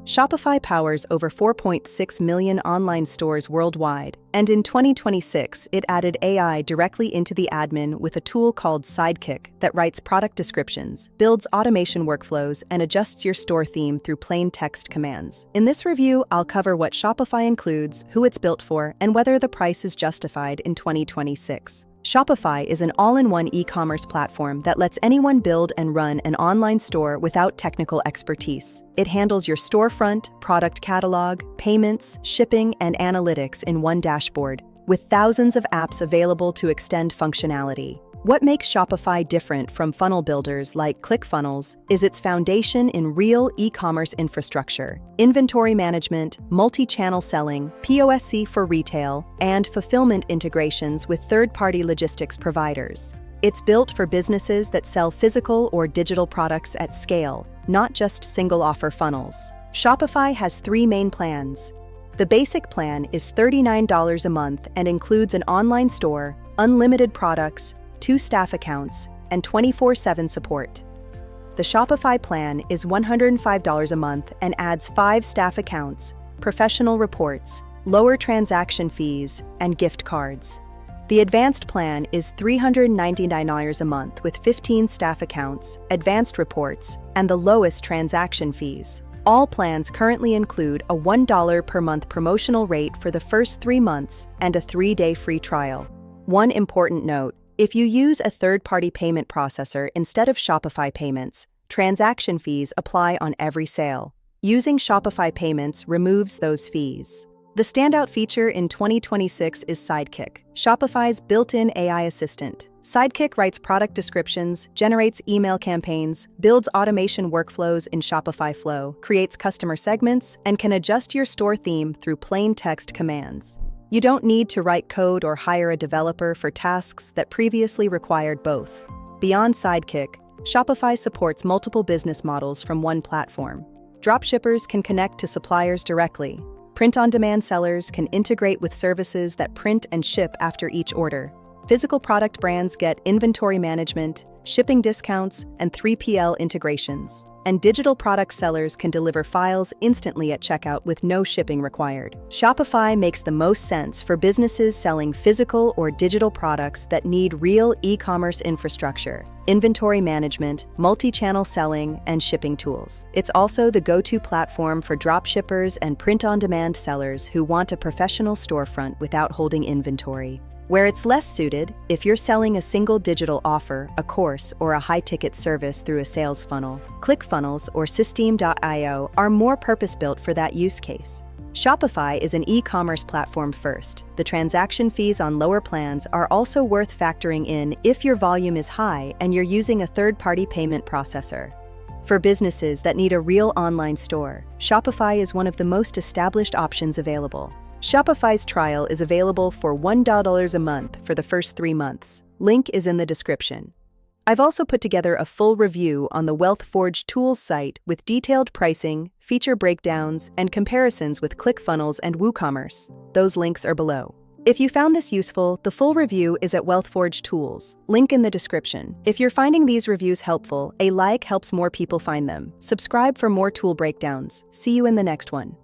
Shopify powers over 4.6 million online stores worldwide, and in 2026 it added AI directly into the admin with a tool called Sidekick that writes product descriptions, builds automation workflows, and adjusts your store theme through plain text commands. In this review, I'll cover what Shopify includes, who it's built for, and whether the price is justified in 2026. Shopify is an all-in-one e-commerce platform that lets anyone build and run an online store without technical expertise. It handles your storefront, product catalog, payments, shipping, and analytics in one dashboard, with thousands of apps available to extend functionality. What makes Shopify different from funnel builders like ClickFunnels is its foundation in real e-commerce infrastructure, inventory management, multi-channel selling, POSC for retail, and fulfillment integrations with third-party logistics providers. It's built for businesses that sell physical or digital products at scale, not just single-offer funnels. Shopify has 3 main plans. The basic plan is $39 a month and includes an online store, unlimited products, 2 staff accounts, and 24/7 support. The Shopify plan is $105 a month and adds 5 staff accounts, professional reports, lower transaction fees, and gift cards. The advanced plan is $399 a month with 15 staff accounts, advanced reports, and the lowest transaction fees. All plans currently include a $1 per month promotional rate for the first 3 months and a 3-day free trial. One important note: if you use a third-party payment processor instead of Shopify Payments, transaction fees apply on every sale. Using Shopify Payments removes those fees. The standout feature in 2026 is Sidekick, Shopify's built-in AI assistant. Sidekick writes product descriptions, generates email campaigns, builds automation workflows in Shopify Flow, creates customer segments, and can adjust your store theme through plain text commands. You don't need to write code or hire a developer for tasks that previously required both. Beyond Sidekick, Shopify supports multiple business models from one platform. Dropshippers can connect to suppliers directly. Print-on-demand sellers can integrate with services that print and ship after each order. Physical product brands get inventory management, shipping discounts, and 3PL integrations. And digital product sellers can deliver files instantly at checkout with no shipping required. Shopify makes the most sense for businesses selling physical or digital products that need real e-commerce infrastructure, inventory management, multi-channel selling, and shipping tools. It's also the go-to platform for dropshippers and print-on-demand sellers who want a professional storefront without holding inventory. Where it's less suited, if you're selling a single digital offer, a course, or a high-ticket service through a sales funnel, ClickFunnels or Systeme.io are more purpose-built for that use case. Shopify is an e-commerce platform first. The transaction fees on lower plans are also worth factoring in if your volume is high and you're using a third-party payment processor. For businesses that need a real online store, Shopify is one of the most established options available. Shopify's trial is available for $1 a month for the first 3 months. Link is in the description. I've also put together a full review on the WealthForge tools site with detailed pricing, feature breakdowns, and comparisons with ClickFunnels and WooCommerce. Those links are below. If you found this useful, the full review is at WealthForge Tools. Link in the description. If you're finding these reviews helpful, a like helps more people find them. Subscribe for more tool breakdowns. See you in the next one.